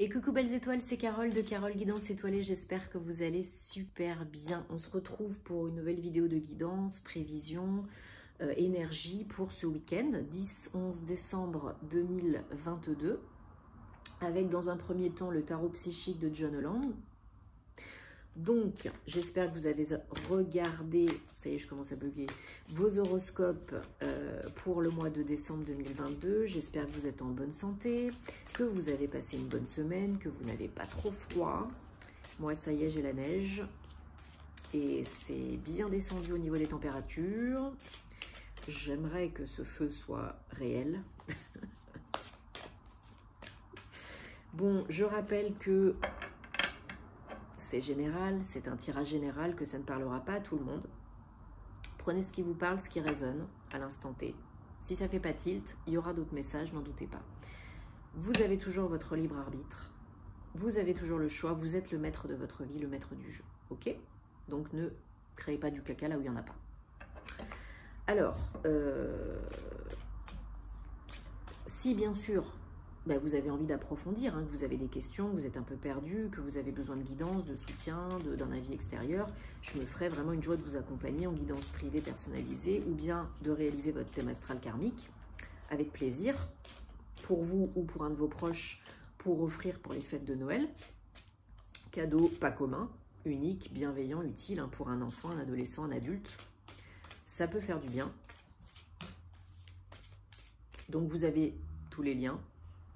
Et coucou belles étoiles, c'est Carole de Carole Guidance Étoilée, j'espère que vous allez super bien. On se retrouve pour une nouvelle vidéo de guidance, prévision, énergie pour ce week-end, 10-11 décembre 2022, avec dans un premier temps le tarot psychique de John Holland. Donc, j'espère que vous avez regardé, ça y est, je commence à bugger, vos horoscopes pour le mois de décembre 2022. J'espère que vous êtes en bonne santé, que vous avez passé une bonne semaine, que vous n'avez pas trop froid. Moi, ça y est, j'ai la neige et c'est bien descendu au niveau des températures. J'aimerais que ce feu soit réel. Bon, je rappelle que c'est général, c'est un tirage général, que ça ne parlera pas à tout le monde. Prenez ce qui vous parle, ce qui résonne à l'instant T. Si ça ne fait pas tilt, il y aura d'autres messages, n'en doutez pas. Vous avez toujours votre libre arbitre. Vous avez toujours le choix. Vous êtes le maître de votre vie, le maître du jeu. Ok? Donc ne créez pas du caca là où il n'y en a pas. Alors, si bien sûr, vous avez envie d'approfondir, que vous avez des questions, que vous êtes un peu perdu, que vous avez besoin de guidance, de soutien, d'un avis extérieur, je me ferai vraiment une joie de vous accompagner en guidance privée personnalisée ou bien de réaliser votre thème astral karmique avec plaisir pour vous ou pour un de vos proches pour offrir pour les fêtes de Noël. Cadeau pas commun, unique, bienveillant, utile pour un enfant, un adolescent, un adulte. Ça peut faire du bien. Donc vous avez tous les liens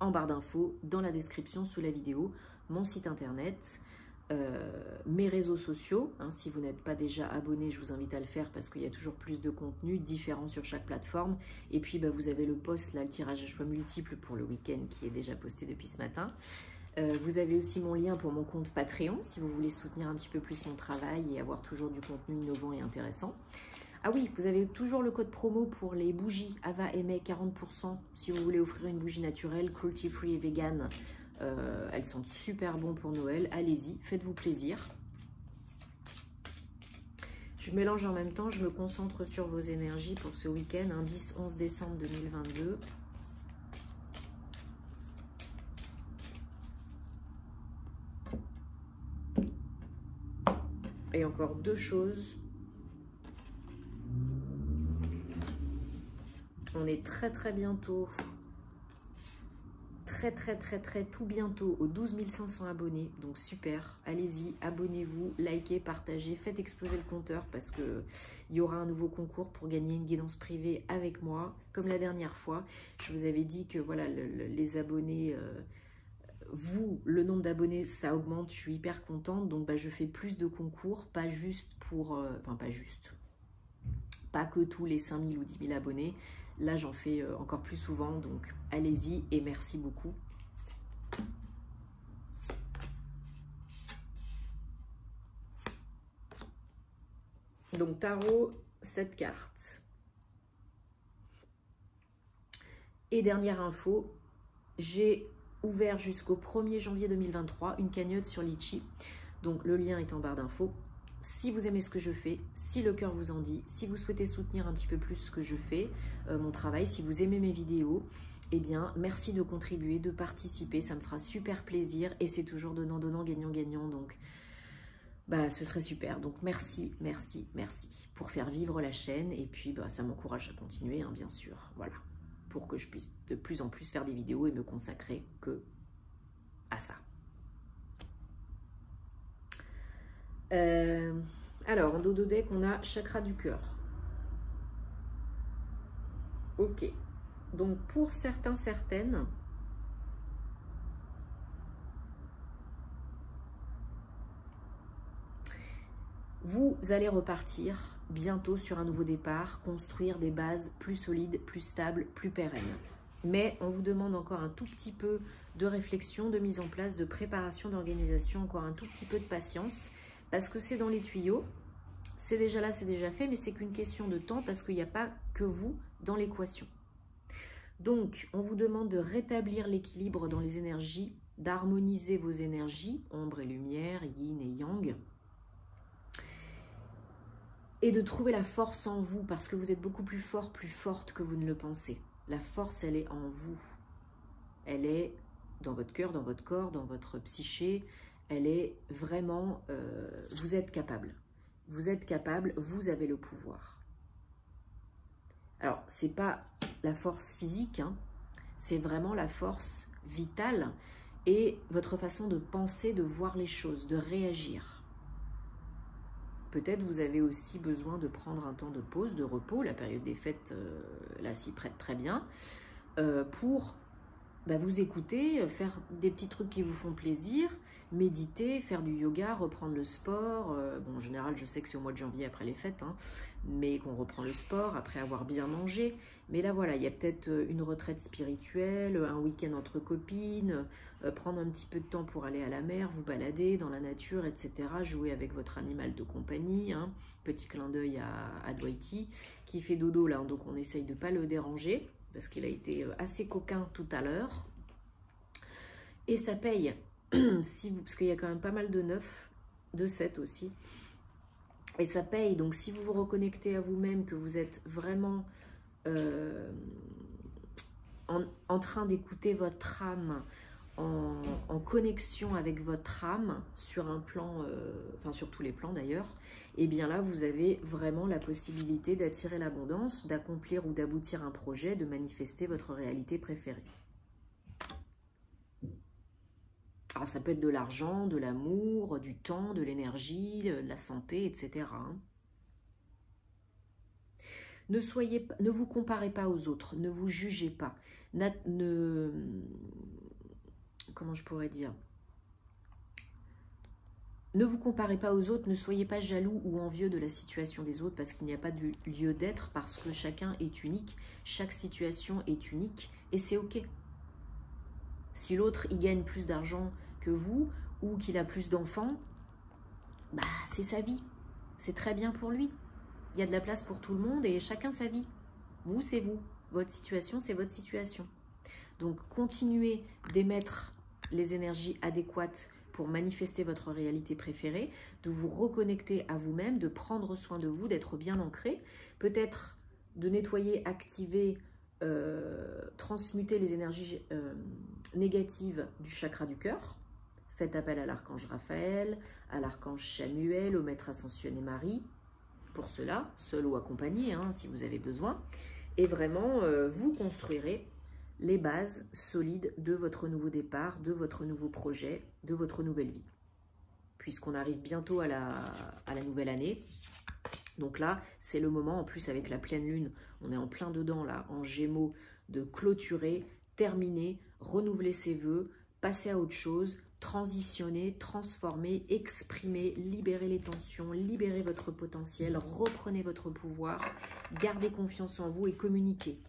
en barre d'infos, dans la description sous la vidéo, mon site internet, mes réseaux sociaux. Si vous n'êtes pas déjà abonné, je vous invite à le faire parce qu'il y a toujours plus de contenu différent sur chaque plateforme. Et puis vous avez le post, là, le tirage à choix multiple pour le week-end qui est déjà posté depuis ce matin. Vous avez aussi mon lien pour mon compte Patreon si vous voulez soutenir un petit peu plus mon travail et avoir toujours du contenu innovant et intéressant. Ah oui, vous avez toujours le code promo pour les bougies Ava et May, 40% si vous voulez offrir une bougie naturelle, cruelty free et vegan. Elles sont super bonnes pour Noël. Allez-y, faites-vous plaisir. Je mélange en même temps, je me concentre sur vos énergies pour ce week-end, 10-11 décembre 2022. Et encore deux choses. On est très bientôt, très tout bientôt aux 12 500 abonnés, donc super, allez-y, abonnez-vous, likez, partagez, faites exploser le compteur parce qu'il y aura un nouveau concours pour gagner une guidance privée avec moi, comme la dernière fois. Je vous avais dit que voilà, les abonnés, le nombre d'abonnés, ça augmente, je suis hyper contente, donc je fais plus de concours, pas juste pour, pas que tous les 5 000 ou 10 000 abonnés. Là, j'en fais encore plus souvent, donc allez-y et merci beaucoup. Donc, tarot, 7 cartes. Et dernière info, j'ai ouvert jusqu'au 1er janvier 2023 une cagnotte sur Litchi. Donc, le lien est en barre d'infos. Si vous aimez ce que je fais, si le cœur vous en dit, si vous souhaitez soutenir un petit peu plus ce que je fais, mon travail, si vous aimez mes vidéos, eh bien, merci de contribuer, de participer, ça me fera super plaisir et c'est toujours donnant-donnant, gagnant-gagnant, donc ce serait super. Donc merci pour faire vivre la chaîne et puis ça m'encourage à continuer, bien sûr, voilà, pour que je puisse de plus en plus faire des vidéos et me consacrer que à ça. Alors, en dos de deck, on a chakra du cœur. Ok. Donc, pour certains, certaines, vous allez repartir bientôt sur un nouveau départ, construire des bases plus solides, plus stables, plus pérennes. Mais on vous demande encore un tout petit peu de réflexion, de mise en place, de préparation, d'organisation, encore un tout petit peu de patience. Parce que c'est dans les tuyaux, c'est déjà là, c'est déjà fait, mais c'est qu'une question de temps parce qu'il n'y a pas que vous dans l'équation. Donc, on vous demande de rétablir l'équilibre dans les énergies, d'harmoniser vos énergies, ombre et lumière, yin et yang, et de trouver la force en vous parce que vous êtes beaucoup plus fort, plus forte que vous ne le pensez. La force, elle est en vous. Elle est dans votre cœur, dans votre corps, dans votre psyché, elle est vraiment, vous êtes capable. Vous êtes capable, vous avez le pouvoir. Alors, c'est pas la force physique, hein, c'est vraiment la force vitale et votre façon de penser, de voir les choses, de réagir. Peut-être vous avez aussi besoin de prendre un temps de pause, de repos, la période des fêtes, là, s'y prête très bien, pour vous écouter, faire des petits trucs qui vous font plaisir, méditer, faire du yoga, reprendre le sport. Bon, en général, je sais que c'est au mois de janvier après les fêtes, hein, mais qu'on reprend le sport après avoir bien mangé. Mais là, voilà, il y a peut-être une retraite spirituelle, un week-end entre copines, prendre un petit peu de temps pour aller à la mer, vous balader dans la nature, etc. Jouer avec votre animal de compagnie. Hein. Petit clin d'œil à Dwighty, qui fait dodo là, donc on essaye de ne pas le déranger, parce qu'il a été assez coquin tout à l'heure. Et ça paye, parce qu'il y a quand même pas mal de 9, de 7 aussi. Et ça paye, donc si vous vous reconnectez à vous-même, que vous êtes vraiment en train d'écouter votre âme, en connexion avec votre âme, sur un plan, enfin sur tous les plans d'ailleurs, et bien là vous avez vraiment la possibilité d'attirer l'abondance, d'accomplir ou d'aboutir un projet, de manifester votre réalité préférée. Alors ça peut être de l'argent, de l'amour, du temps, de l'énergie, de la santé, etc. Ne vous comparez pas aux autres, ne vous jugez pas. Comment je pourrais dire? Ne vous comparez pas aux autres, ne soyez pas jaloux ou envieux de la situation des autres parce qu'il n'y a pas de lieu d'être, parce que chacun est unique, chaque situation est unique et c'est ok. Si l'autre il gagne plus d'argent que vous ou qu'il a plus d'enfants, c'est sa vie, c'est très bien pour lui. Il y a de la place pour tout le monde et chacun sa vie. Vous, c'est vous. Votre situation, c'est votre situation. Donc, continuez d'émettre les énergies adéquates pour manifester votre réalité préférée, de vous reconnecter à vous-même, de prendre soin de vous, d'être bien ancré, peut-être de nettoyer, activer, transmuter les énergies négatives du chakra du cœur. Faites appel à l'archange Raphaël, à l'archange Chamuel, au maître ascensionné Marie, pour cela, seul ou accompagné, hein, si vous avez besoin. Et vraiment, vous construirez les bases solides de votre nouveau départ, de votre nouveau projet, de votre nouvelle vie. Puisqu'on arrive bientôt à la nouvelle année. Donc là, c'est le moment, en plus avec la pleine lune, on est en plein dedans là, en Gémeaux, de clôturer, terminer, renouveler ses vœux, passer à autre chose, transitionner, transformer, exprimer, libérer les tensions, libérer votre potentiel, reprenez votre pouvoir, gardez confiance en vous et communiquez.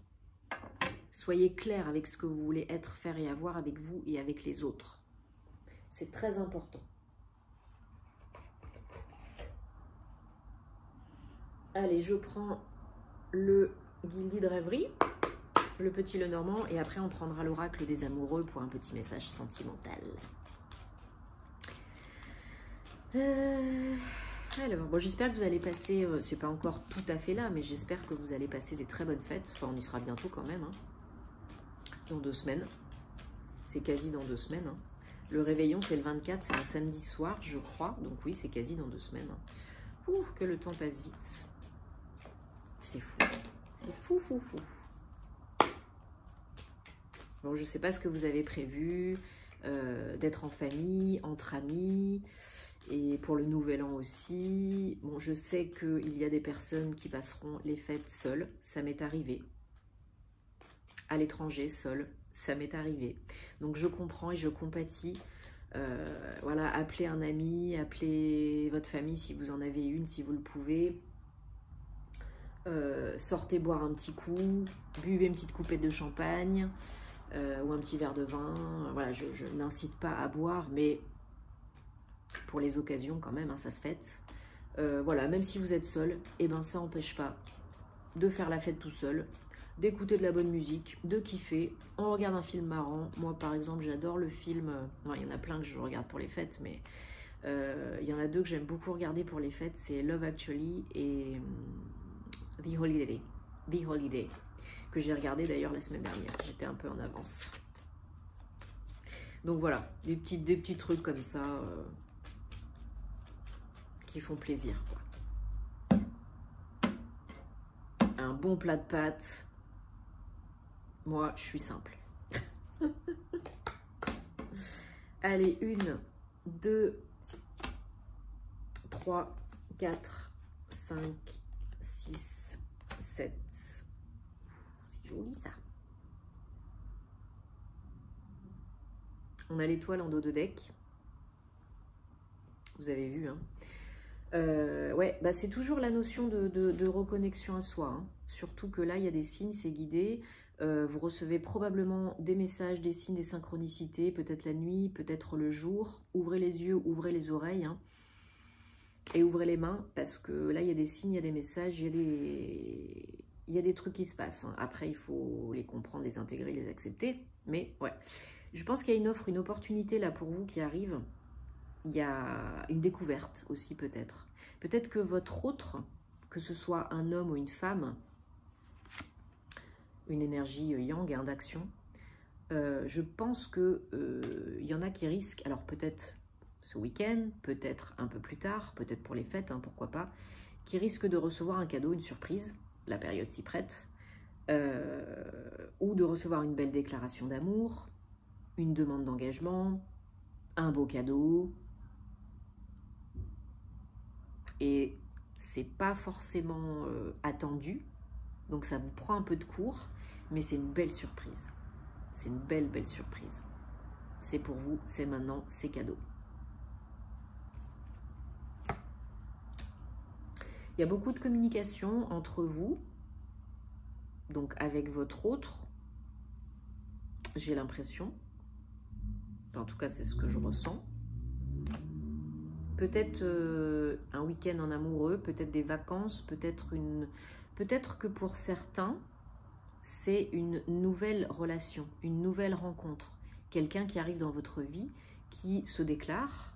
Soyez clair avec ce que vous voulez être, faire et avoir avec vous et avec les autres. C'est très important. Allez, je prends le Gilded Rêverie, le petit Lenormand, et après on prendra l'oracle des amoureux pour un petit message sentimental. Alors, bon, j'espère que vous allez passer, c'est pas encore tout à fait là, mais j'espère que vous allez passer des très bonnes fêtes. Enfin, on y sera bientôt quand même, hein. Dans 2 semaines. C'est quasi dans 2 semaines. Hein. Le réveillon, c'est le 24, c'est un samedi soir, je crois. Donc oui, c'est quasi dans 2 semaines. Hein. Ouh, que le temps passe vite. C'est fou. C'est fou, fou, fou. Bon, je sais pas ce que vous avez prévu, d'être en famille, entre amis, et pour le nouvel an aussi. Bon, je sais qu'il y a des personnes qui passeront les fêtes seules, ça m'est arrivé. À l'étranger, seule, ça m'est arrivé. Donc je comprends et je compatis. Voilà, appelez un ami, appelez votre famille si vous en avez une, si vous le pouvez. Sortez boire un petit coup, buvez une petite coupette de champagne ou un petit verre de vin. Voilà, je n'incite pas à boire, mais pour les occasions quand même, hein, ça se fête. Voilà, même si vous êtes seul, eh ben, ça n'empêche pas de faire la fête tout seul, d'écouter de la bonne musique, de kiffer. On regarde un film marrant. Moi, par exemple, j'adore le film... Non, il y en a plein que je regarde pour les fêtes, mais il y en a 2 que j'aime beaucoup regarder pour les fêtes. C'est Love Actually et The Holiday. The Holiday, que j'ai regardé d'ailleurs la semaine dernière. J'étais un peu en avance. Donc voilà, des petits trucs comme ça qui font plaisir, quoi. Un bon plat de pâtes. Moi, je suis simple. Allez, 1, 2, 3, 4, 5, 6, 7. C'est joli ça. On a l'étoile en dos de deck. Vous avez vu, hein. Ouais, bah c'est toujours la notion de reconnexion à soi, hein. Surtout que là, il y a des signes, c'est guidé. Vous recevez probablement des messages, des signes, des synchronicités, peut-être la nuit, peut-être le jour. Ouvrez les yeux, ouvrez les oreilles, hein, et ouvrez les mains, parce que là, il y a des signes, il y a des messages, il y a des trucs qui se passent, hein. Après, il faut les comprendre, les intégrer, les accepter. Mais ouais, je pense qu'il y a une offre, une opportunité là pour vous qui arrive. Il y a une découverte aussi peut-être. Peut-être que votre autre, que ce soit un homme ou une femme, une énergie yang, hein, d'action, je pense qu'il y en a qui risquent, alors peut-être ce week-end, peut-être un peu plus tard, peut-être pour les fêtes, hein, pourquoi pas, qui risquent de recevoir un cadeau, une surprise, la période s'y prête, ou de recevoir une belle déclaration d'amour, une demande d'engagement, un beau cadeau. Et c'est pas forcément attendu, donc ça vous prend un peu de cours, mais c'est une belle surprise. C'est une belle surprise. C'est pour vous, c'est maintenant, c'est cadeau. Il y a beaucoup de communication entre vous, donc avec votre autre, j'ai l'impression. En tout cas, c'est ce que je ressens. Peut-être un week-end en amoureux, peut-être des vacances, peut-être que pour certains, c'est une nouvelle relation, une nouvelle rencontre. Quelqu'un qui arrive dans votre vie, qui se déclare,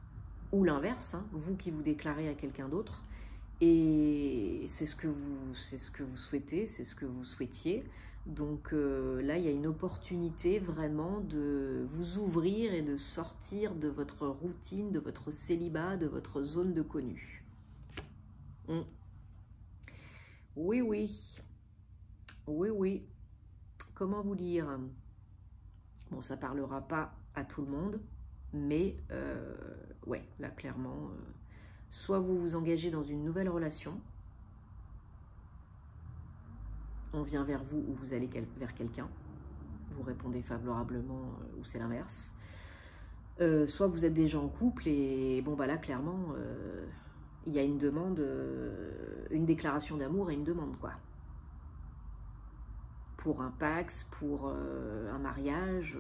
ou l'inverse, hein, vous qui vous déclarez à quelqu'un d'autre, et c'est ce que vous souhaitez, c'est ce que vous souhaitiez. Donc là, il y a une opportunité vraiment de vous ouvrir et de sortir de votre routine, de votre célibat, de votre zone de connu. Oui, oui. Oui, oui. Comment vous dire? Bon, ça parlera pas à tout le monde, mais ouais, là, clairement, soit vous vous engagez dans une nouvelle relation, on vient vers vous ou vous allez vers quelqu'un, vous répondez favorablement ou c'est l'inverse. Soit vous êtes déjà en couple et bon bah là clairement il y a une demande, une déclaration d'amour et une demande quoi. Pour un pax, pour un mariage.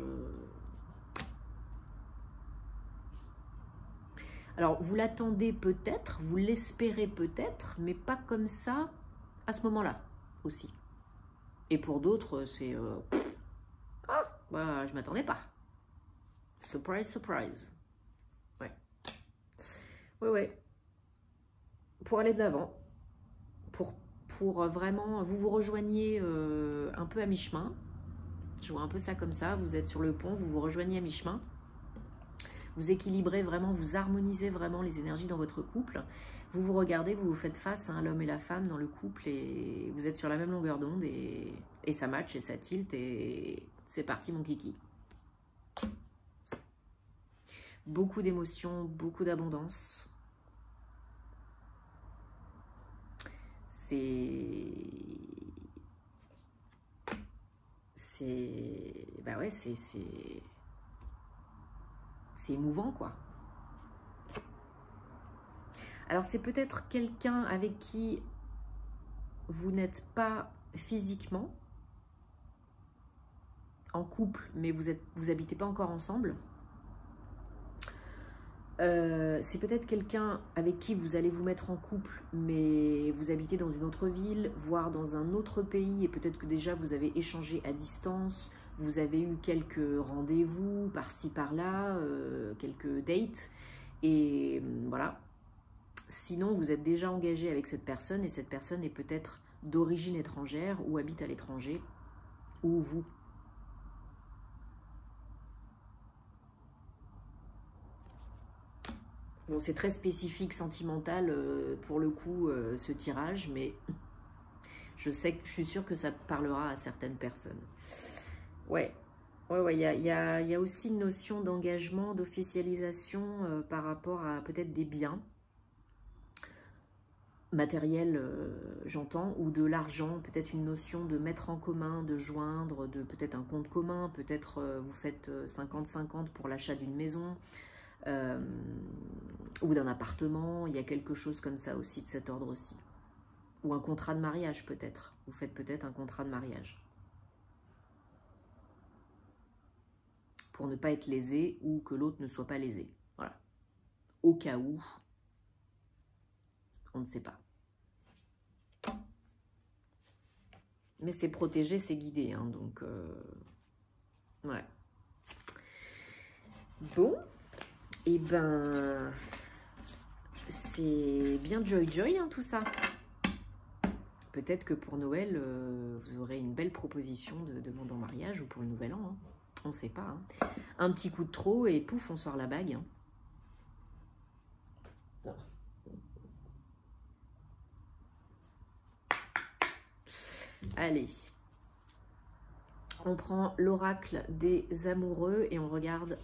Alors vous l'attendez peut-être, vous l'espérez peut-être, mais pas comme ça à ce moment-là aussi. Et pour d'autres, c'est ah, bah, je m'attendais pas. Surprise, surprise. Ouais. Ouais. Pour aller de l'avant, pour vraiment, vous rejoignez un peu à mi-chemin. Je vois un peu ça comme ça. Vous êtes sur le pont, vous vous rejoignez à mi-chemin. Vous équilibrez vraiment, vous harmonisez vraiment les énergies dans votre couple. Vous vous regardez, vous vous faites face, hein, l'homme et la femme dans le couple et vous êtes sur la même longueur d'onde et ça match et ça tilt et c'est parti mon kiki. Beaucoup d'émotions, beaucoup d'abondance. Bah ouais, c'est émouvant quoi. Alors c'est peut-être quelqu'un avec qui vous n'êtes pas physiquement en couple, mais vous habitez pas encore ensemble. C'est peut-être quelqu'un avec qui vous allez vous mettre en couple, mais vous habitez dans une autre ville, voire dans un autre pays, et peut-être que déjà vous avez échangé à distance, vous avez eu quelques rendez-vous par-ci par-là, quelques dates, et voilà. Sinon, vous êtes déjà engagé avec cette personne, et cette personne est peut-être d'origine étrangère, ou habite à l'étranger, ou vous. Bon, c'est très spécifique, sentimental pour le coup, ce tirage, mais je suis sûre que ça parlera à certaines personnes. Ouais, il y a aussi une notion d'engagement, d'officialisation par rapport à peut-être des biens matériels, j'entends, ou de l'argent, peut-être une notion de mettre en commun, de joindre, de peut-être un compte commun, peut-être vous faites 50-50 pour l'achat d'une maison ou d'un appartement, il y a quelque chose comme ça aussi, de cet ordre-ci. Ou un contrat de mariage peut-être, vous faites peut-être un contrat de mariage. Pour ne pas être lésé ou que l'autre ne soit pas lésé. Voilà. Au cas où, on ne sait pas. Mais c'est protégé, c'est guidé, hein, donc... ouais. Bon, et ben... c'est bien joy, hein, tout ça. Peut-être que pour Noël, vous aurez une belle proposition de demande en mariage, ou pour le Nouvel An, hein. On ne sait pas. Hein. Un petit coup de trop et pouf, on sort la bague. Hein. Allez, on prend l'oracle des amoureux et on regarde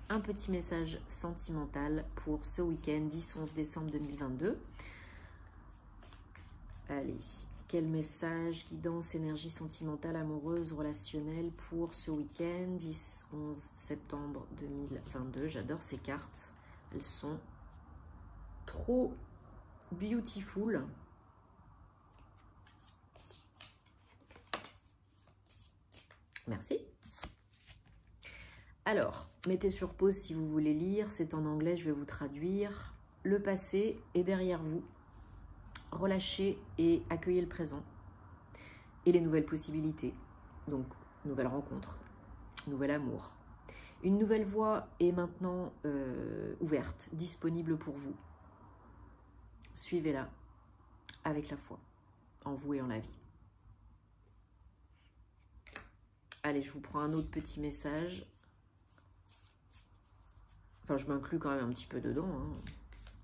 un petit message sentimental pour ce week-end, 10-11 décembre 2022. Allez, quel message, guidance, énergie sentimentale, amoureuse, relationnelle pour ce week-end, 10-11 septembre 2022. J'adore ces cartes, elles sont trop beautiful. Merci. Alors, mettez sur pause si vous voulez lire, c'est en anglais, je vais vous traduire. Le passé est derrière vous. Relâchez et accueillez le présent et les nouvelles possibilités. Donc, nouvelle rencontre, nouvel amour. Une nouvelle voie est maintenant ouverte, disponible pour vous. Suivez-la avec la foi, en vous et en la vie. Allez, je vous prends un autre petit message. Enfin, je m'inclus quand même un petit peu dedans. Hein.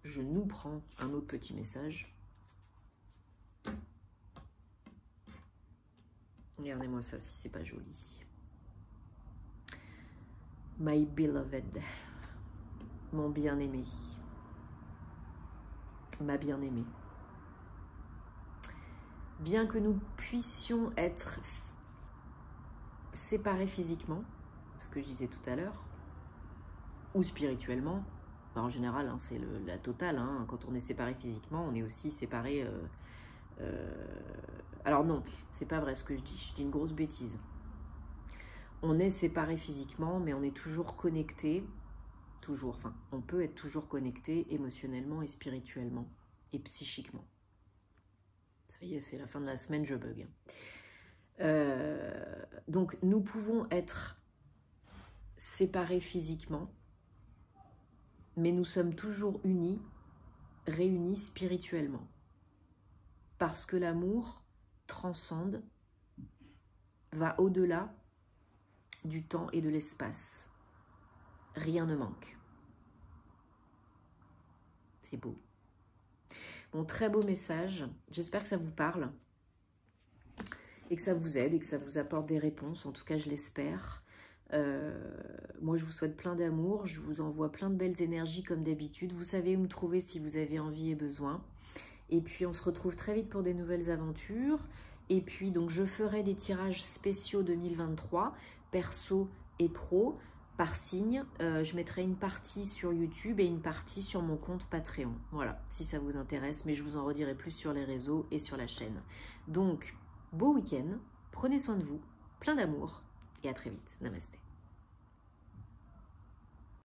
Je nous prends un autre petit message. Regardez-moi ça, si c'est pas joli. My beloved. Mon bien-aimé. Ma bien-aimée. Bien que nous puissions être séparés physiquement, ce que je disais tout à l'heure, ou spirituellement, enfin, en général, hein, c'est la totale, hein, quand on est séparé physiquement, on est aussi séparé... alors non, c'est pas vrai ce que je dis une grosse bêtise. On est séparé physiquement, mais on est toujours connecté, enfin, on peut être toujours connecté émotionnellement et spirituellement, et psychiquement. Ça y est, c'est la fin de la semaine, je bug. Donc, nous pouvons être séparés physiquement, mais nous sommes toujours unis, réunis spirituellement. Parce que l'amour transcende, va au-delà du temps et de l'espace. Rien ne manque. C'est beau. Bon, très beau message. J'espère que ça vous parle. Et que ça vous aide et que ça vous apporte des réponses. En tout cas, je l'espère. Moi, je vous souhaite plein d'amour. Je vous envoie plein de belles énergies comme d'habitude. Vous savez où me trouver si vous avez envie et besoin. Et puis, on se retrouve très vite pour des nouvelles aventures. Et puis, donc, je ferai des tirages spéciaux 2023, perso et pro, par signe. Je mettrai une partie sur YouTube et une partie sur mon compte Patreon. Voilà, si ça vous intéresse. Mais je vous en redirai plus sur les réseaux et sur la chaîne. Donc, beau week-end, prenez soin de vous, plein d'amour et à très vite. Namasté.